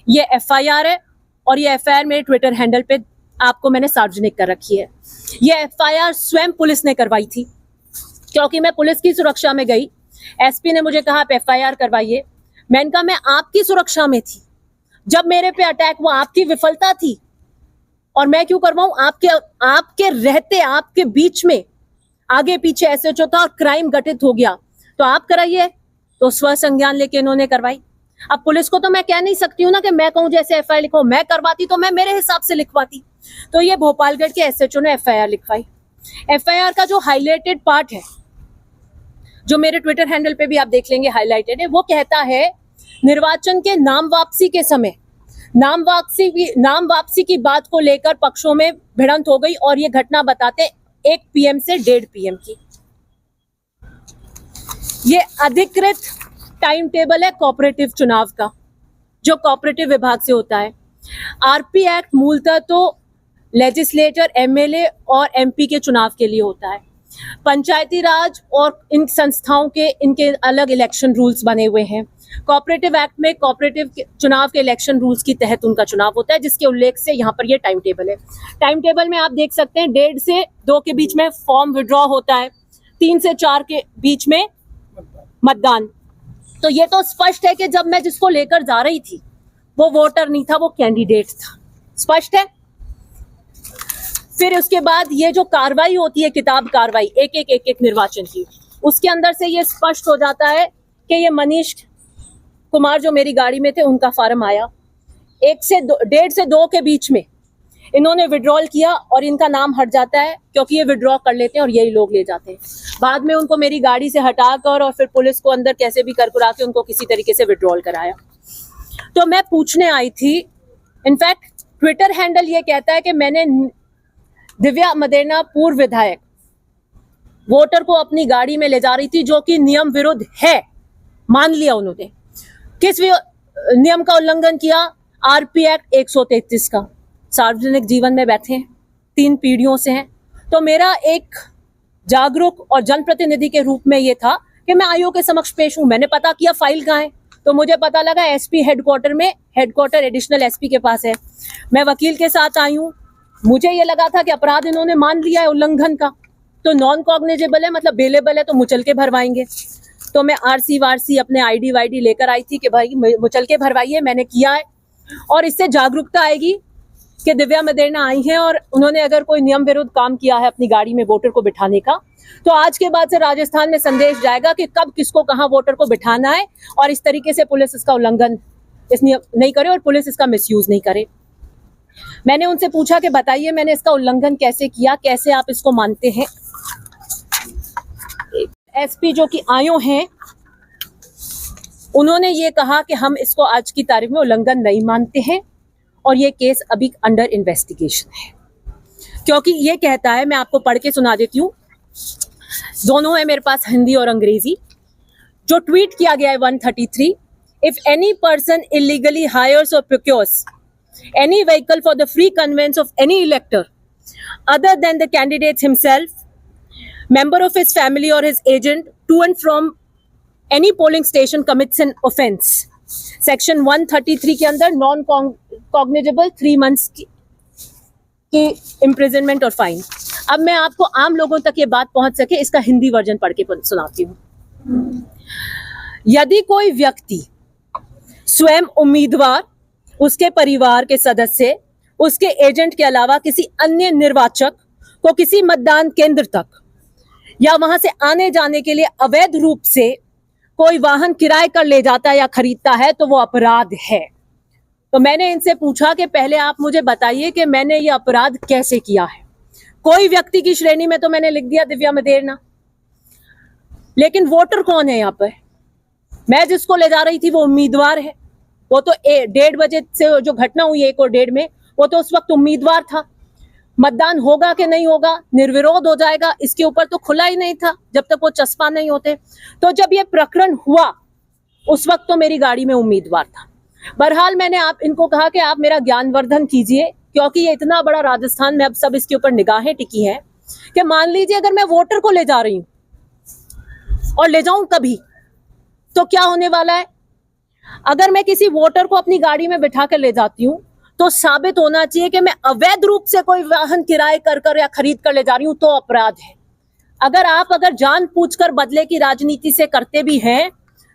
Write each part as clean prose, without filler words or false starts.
ये एफआईआर है और ये एफआईआर मेरे ट्विटर हैंडल पे आपको मैंने सार्वजनिक कर रखी है। ये एफआईआर स्वयं पुलिस ने करवाई थी, क्योंकि मैं पुलिस की सुरक्षा में गई। एसपी ने मुझे कहा आप एफआईआर करवाइए। मैंने कहा मैं आपकी सुरक्षा में थी, जब मेरे पे अटैक हुआ आपकी विफलता थी और मैं क्यों करवाऊं? आपके रहते आपके बीच में आगे पीछे एसएचओ था और क्राइम घटित हो गया, तो आप कराइए। तो स्व संज्ञान लेके इन्होंने करवाई। अब पुलिस को तो मैं कह नहीं सकती हूँ ना कि मैं कहूं जैसे एफआईआर लिखो। मैं करवाती तो मैं मेरे हिसाब से लिखवाती। तो ये भोपालगढ़ के एसएचओ ने एफआईआर लिखवाई। एफआईआर का जो हाईलाइटेड पार्ट है, जो मेरे ट्विटर हैंडल पे भी आप देख लेंगे हाईलाइटेड है, वो कहता है निर्वाचन के नाम वापसी के समय नाम वापसी की बात को लेकर पक्षों में भिड़ंत हो गई और ये घटना बताते 1 PM से 1:30 PM की। ये अधिकृत टाइम टेबल है कोऑपरेटिव चुनाव का, जो कोऑपरेटिव विभाग से होता है। आरपी एक्ट मूलतः तो लेजिस्लेटर, एमएलए और एमपी के चुनाव के लिए होता है। पंचायती राज और इन संस्थाओं के इनके अलग इलेक्शन रूल्स बने हुए हैं। कोऑपरेटिव एक्ट में कोऑपरेटिव चुनाव के इलेक्शन रूल्स के तहत उनका चुनाव होता है, जिसके उल्लेख से यहाँ पर ये टाइम टेबल है। टाइम टेबल में आप देख सकते हैं 1:30 से 2 के बीच में फॉर्म विड्रॉ होता है, 3 से 4 के बीच में मतदान। तो ये तो स्पष्ट है कि जब मैं जिसको लेकर जा रही थी वो वोटर नहीं था, वो कैंडिडेट था। स्पष्ट है। फिर उसके बाद ये जो कार्रवाई होती है, किताब कार्रवाई एक निर्वाचन की, उसके अंदर से ये स्पष्ट हो जाता है कि ये मनीष कुमार जो मेरी गाड़ी में थे उनका फार्म आया 1:30 से 2 के बीच में इन्होंने विड्रॉल किया और इनका नाम हट जाता है, क्योंकि ये विड्रॉ कर लेते हैं और यही लोग ले जाते हैं। बाद में उनको मेरी गाड़ी से हटाकर और फिर पुलिस को अंदर कैसे भी करकुरा के उनको किसी तरीके से विड्रॉल कराया। तो मैं पूछने आई थी, इनफैक्ट ट्विटर हैंडल ये कहता है कि मैंने दिव्या मदेरणा पूर्व विधायक वोटर को अपनी गाड़ी में ले जा रही थी, जो कि नियम विरुद्ध है। मान लिया उन्होंने। किस नियम का उल्लंघन किया? आरपी एक्ट 133 का। सार्वजनिक जीवन में बैठे हैं, 3 पीढ़ियों से हैं। तो मेरा एक जागरूक और जनप्रतिनिधि के रूप में ये था कि मैं आयोग के समक्ष पेश हूं। मैंने पता किया फाइल कहाँ है, तो मुझे पता लगा एसपी हेडक्वार्टर एडिशनल एसपी के पास है। मैं वकील के साथ आई हूँ। मुझे ये लगा था कि अपराध इन्होंने मान लिया है उल्लंघन का, तो नॉन कॉग्निजेबल है, मतलब बेलेबल है, तो मुचल के भरवाएंगे। तो मैं आरसी वारसी अपने आईडी वाईडी लेकर आई थी कि भाई मुचल के भरवाइए। मैंने किया है और इससे जागरूकता आएगी कि दिव्या मदेरणा आई हैं और उन्होंने अगर कोई नियम विरुद्ध काम किया है अपनी गाड़ी में वोटर को बिठाने का, तो आज के बाद से राजस्थान में संदेश जाएगा कि कब किसको कहाँ वोटर को बिठाना है और इस तरीके से पुलिस इसका उल्लंघन नहीं करे और पुलिस इसका मिसयूज नहीं करे। मैंने उनसे पूछा कि बताइए मैंने इसका उल्लंघन कैसे किया, कैसे आप इसको मानते हैं। एसपी जो कि आयो हैं, उन्होंने ये कहा कि हम इसको आज की तारीख में उल्लंघन नहीं मानते हैं और ये केस अभी अंडर इन्वेस्टिगेशन है। क्योंकि ये कहता है, मैं आपको पढ़ के सुना देती हूँ, दोनों है मेरे पास, हिंदी और अंग्रेजी। जो ट्वीट किया गया है 133, if any person illegally hires और procures any vehicle for the free conveyance of any elector other than the candidate himself, member of his family or his agent to and from any polling station commits an offence. Section 133 के अंदर non cognizable 3 months की imprisonment और fine. अब मैं आपको आम लोगों तक ये बात पहुंच सके, इसका हिंदी वर्जन पढ़ के सुनाती हूँ। यदि कोई व्यक्ति स्वयं उम्मीदवार, उसके परिवार के सदस्य, उसके एजेंट के अलावा किसी अन्य निर्वाचक को किसी मतदान केंद्र तक या वहां से आने जाने के लिए अवैध रूप से कोई वाहन किराए कर ले जाता है या खरीदता है, तो वो अपराध है। तो मैंने इनसे पूछा कि पहले आप मुझे बताइए कि मैंने ये अपराध कैसे किया है। कोई व्यक्ति की श्रेणी में तो मैंने लिख दिया दिव्या मदेरणा, लेकिन वोटर कौन है यहाँ पर? मैं जिसको ले जा रही थी वो उम्मीदवार है। वो तो 1:30 बजे से जो घटना हुई 1 और 1:30 में, वो तो उस वक्त उम्मीदवार था। मतदान होगा कि नहीं होगा, निर्विरोध हो जाएगा, इसके ऊपर तो खुला ही नहीं था जब तक वो चस्पा नहीं होते। तो जब ये प्रकरण हुआ उस वक्त तो मेरी गाड़ी में उम्मीदवार था। बहरहाल मैंने इनको कहा कि आप मेरा ज्ञानवर्धन कीजिए, क्योंकि ये इतना बड़ा राजस्थान में अब सब इसके ऊपर निगाहें टिकी हैं कि मान लीजिए अगर मैं वोटर को ले जा रही हूं और ले जाऊं कभी, तो क्या होने वाला है? अगर मैं किसी वोटर को अपनी गाड़ी में बिठा कर ले जाती हूँ तो साबित होना चाहिए कि मैं अवैध रूप से कोई वाहन किराए कर या खरीद कर ले जा रही हूं तो अपराध है। अगर जानबूझकर बदले की राजनीति से करते भी हैं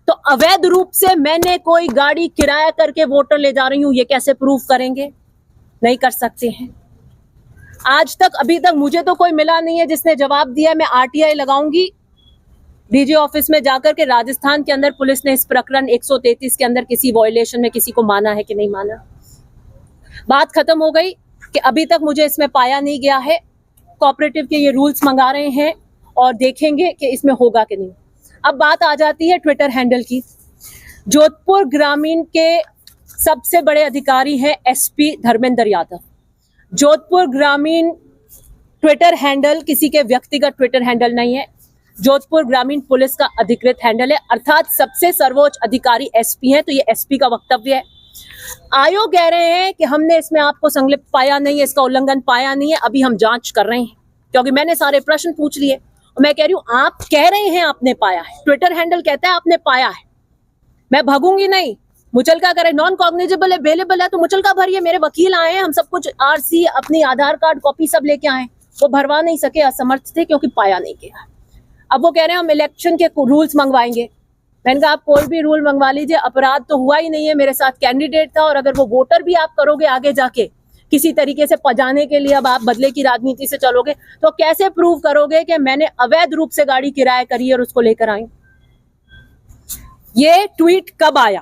तो अवैध रूप से मैंने कोई गाड़ी किराया करके वोटर ले जा रही हूं, ये कैसे प्रूव करेंगे? नहीं कर सकते हैं। आज तक अभी तक मुझे तो कोई मिला नहीं है जिसने जवाब दिया। मैं आरटीआई लगाऊंगी डीजी ऑफिस में जाकर के। राजस्थान के अंदर पुलिस ने इस प्रकरण 133 के अंदर किसी वायलेशन में किसी को माना है कि नहीं माना? बात खत्म हो गई कि अभी तक मुझे इसमें पाया नहीं गया है। कोऑपरेटिव के ये रूल्स मंगा रहे हैं और देखेंगे कि इसमें होगा कि नहीं। अब बात आ जाती है ट्विटर हैंडल की। जोधपुर ग्रामीण के सबसे बड़े अधिकारी हैं एसपी धर्मेंद्र यादव। जोधपुर ग्रामीण ट्विटर हैंडल किसी के व्यक्तिगत ट्विटर हैंडल नहीं है, जोधपुर ग्रामीण पुलिस का अधिकृत हैंडल है, अर्थात सबसे सर्वोच्च अधिकारी एसपी हैं। तो ये एसपी का वक्तव्य है। आयोग कह रहे हैं कि हमने इसमें आपको संलिप्त पाया नहीं है, इसका उल्लंघन पाया नहीं है, अभी हम जांच कर रहे हैं, क्योंकि मैंने सारे प्रश्न पूछ लिए। और मैं कह रही हूं आप कह रहे हैं आपने पाया है, ट्विटर हैंडल कहता है आपने पाया है, मैं भागूंगी नहीं। मुचलका करे, नॉन कॉग्निजेबल अवेलेबल है तो मुचलका भरिए। मेरे वकील आए हैं, हम सब कुछ आरसी, अपनी आधार कार्ड कॉपी सब लेके आए, वो भरवा नहीं सके, असमर्थ थे क्योंकि पाया नहीं गया। अब वो कह रहे हैं हम इलेक्शन के रूल्स मंगवाएंगे। मैंने कहा आप कोई भी रूल मंगवा लीजिए, अपराध तो हुआ ही नहीं है, मेरे साथ कैंडिडेट था। और अगर वो वोटर भी आप करोगे आगे जाके किसी तरीके से पजाने के लिए, अब आप बदले की राजनीति से चलोगे तो कैसे प्रूव करोगे कि मैंने अवैध रूप से गाड़ी किराया करी और उसको लेकर आई? ये ट्वीट कब आया?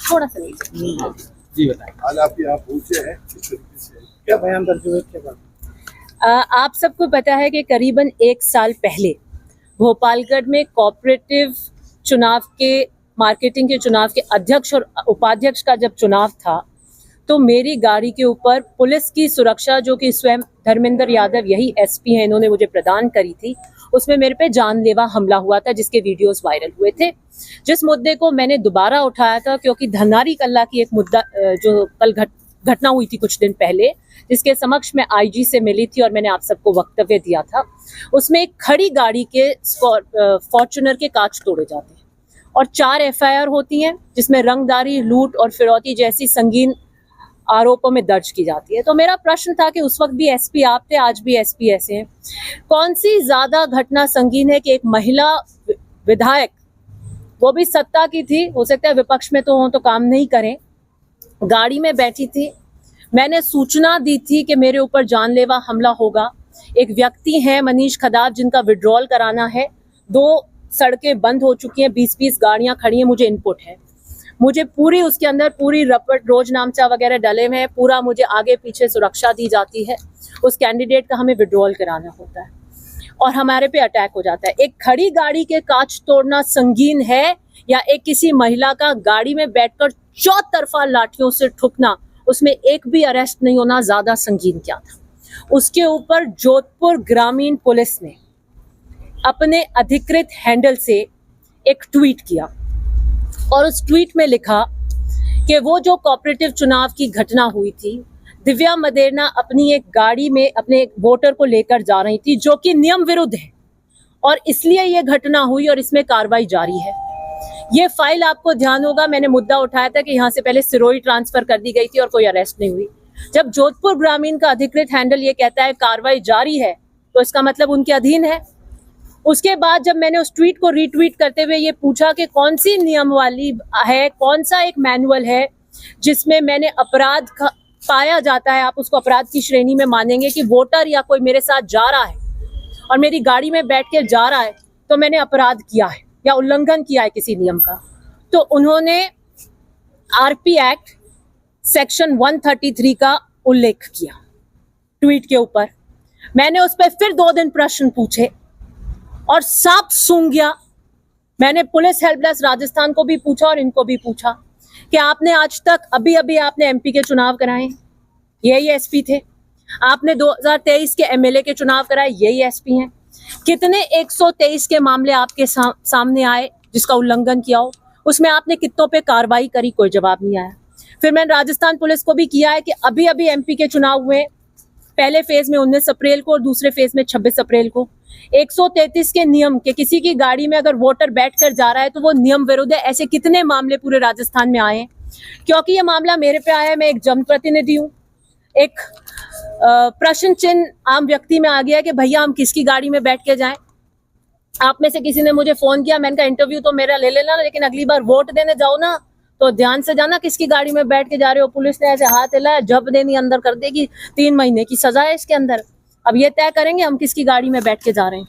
थोड़ा सा जी बताएं। आज आप पूछे हैं क्या बयान दर्ज हुए के बाद? आप सबको पता है कि करीबन 1 साल पहले भोपालगढ़ में कोऑपरेटिव चुनाव के, मार्केटिंग के चुनाव के अध्यक्ष और उपाध्यक्ष का जब चुनाव था तो मेरी गाड़ी के ऊपर पुलिस की सुरक्षा, जो कि स्वयं धर्मेंद्र यादव यही एसपी हैं, इन्होंने मुझे प्रदान करी थी, उसमें मेरे पे जानलेवा हमला हुआ था जिसके वीडियोस वायरल हुए थे। जिस मुद्दे को मैंने दोबारा उठाया था क्योंकि धनारी कल्ला की एक मुद्दा जो कल घटना हुई थी कुछ दिन पहले, जिसके समक्ष मैं आईजी से मिली थी और मैंने आप सबको वक्तव्य दिया था, उसमें एक खड़ी गाड़ी के फॉर्च्यूनर के कांच तोड़े जाते हैं और 4 एफआईआर होती हैं जिसमें रंगदारी, लूट और फिरौती जैसी संगीन आरोपों में दर्ज की जाती है। तो मेरा प्रश्न था कि उस वक्त भी एसपी आप थे, आज भी एसपी ऐसे हैं, कौन सी ज्यादा घटना संगीन है कि एक महिला विधायक, वो भी सत्ता की थी, हो सकता है विपक्ष में तो हो तो काम नहीं करें, गाड़ी में बैठी थी, मैंने सूचना दी थी कि मेरे ऊपर जानलेवा हमला होगा। एक व्यक्ति है मनीष खदार जिनका विड्रॉल कराना है, 2 सड़कें बंद हो चुकी हैं, 20-20 गाड़ियां खड़ी हैं, मुझे इनपुट है, मुझे पूरी उसके अंदर पूरी रपट रोज नामचा वगैरह डले हुए हैं, पूरा मुझे आगे पीछे सुरक्षा दी जाती है। उस कैंडिडेट का हमें विड्रॉल कराना होता है और हमारे पे अटैक हो जाता है। एक खड़ी गाड़ी के कांच तोड़ना संगीन है या एक किसी महिला का गाड़ी में बैठकर चौतरफा लाठियों से ठुकना, उसमें एक भी अरेस्ट नहीं होना ज्यादा संगीन क्या था? उसके ऊपर जोधपुर ग्रामीण पुलिस ने अपने अधिकृत हैंडल से एक ट्वीट किया और उस ट्वीट में लिखा कि वो जो कोऑपरेटिव चुनाव की घटना हुई थी, दिव्या मदेरना अपनी एक गाड़ी में अपने एक वोटर को लेकर जा रही थी जो कि नियम विरुद्ध है और इसलिए ये घटना हुई और इसमें कार्रवाई जारी है। ये फाइल आपको ध्यान होगा, मैंने मुद्दा उठाया था कि यहाँ से पहले सिरोही ट्रांसफर कर दी गई थी और कोई अरेस्ट नहीं हुई। जब जोधपुर ग्रामीण का अधिकृत हैंडल ये कहता है कार्रवाई जारी है तो इसका मतलब उनके अधीन है। उसके बाद जब मैंने उस ट्वीट को रीट्वीट करते हुए ये पूछा कि कौन सी नियमावली है, कौन सा एक मैनुअल है जिसमें मैंने अपराध पाया जाता है, आप उसको अपराध की श्रेणी में मानेंगे कि वोटर या कोई मेरे साथ जा रहा है और मेरी गाड़ी में बैठ के जा रहा है तो मैंने अपराध किया है या उल्लंघन किया है किसी नियम का। तो उन्होंने आरपी एक्ट सेक्शन 133 का उल्लेख किया ट्वीट के ऊपर। मैंने उस पर फिर 2 दिन प्रश्न पूछे और साफ सूंघ गया। मैंने पुलिस हेल्प डेस्क राजस्थान को भी पूछा और इनको भी पूछा कि आपने आज तक, अभी आपने एमपी के चुनाव कराए, यही एसपी थे, आपने 2023 के एमएलए के चुनाव कराए, यही एसपी हैं, कितने 123 के मामले आपके सामने आए जिसका उल्लंघन किया हो, उसमें आपने कितनों पे कार्रवाई करी? कोई जवाब नहीं आया। फिर मैंने राजस्थान पुलिस को भी किया है कि अभी एमपी के चुनाव हुए, पहले फेज में 19 अप्रैल को और दूसरे फेज में 26 अप्रैल को। 133 के नियम के किसी की गाड़ी में अगर वोटर बैठकर जा रहा है तो वो नियम विरुद्ध है। ऐसे कितने मामले पूरे राजस्थान में आए हैं? क्योंकि ये मामला मेरे पे आया है, मैं एक जनप्रतिनिधि हूँ, एक प्रश्न चिन्ह आम व्यक्ति में आ गया कि भैया हम किसकी गाड़ी में बैठ के जाएं। आप में से किसी ने मुझे फोन किया, मैंने कहा इंटरव्यू तो मेरा ले लेना, लेकिन अगली बार वोट देने जाओ ना तो ध्यान से जाना किसकी गाड़ी में बैठ के जा रहे हो। पुलिस ने ऐसे हाथ हिलाया, जब देनी अंदर कर देगी, 3 महीने की सजा है इसके अंदर। अब ये तय करेंगे हम किसकी गाड़ी में बैठ के जा रहे हैं।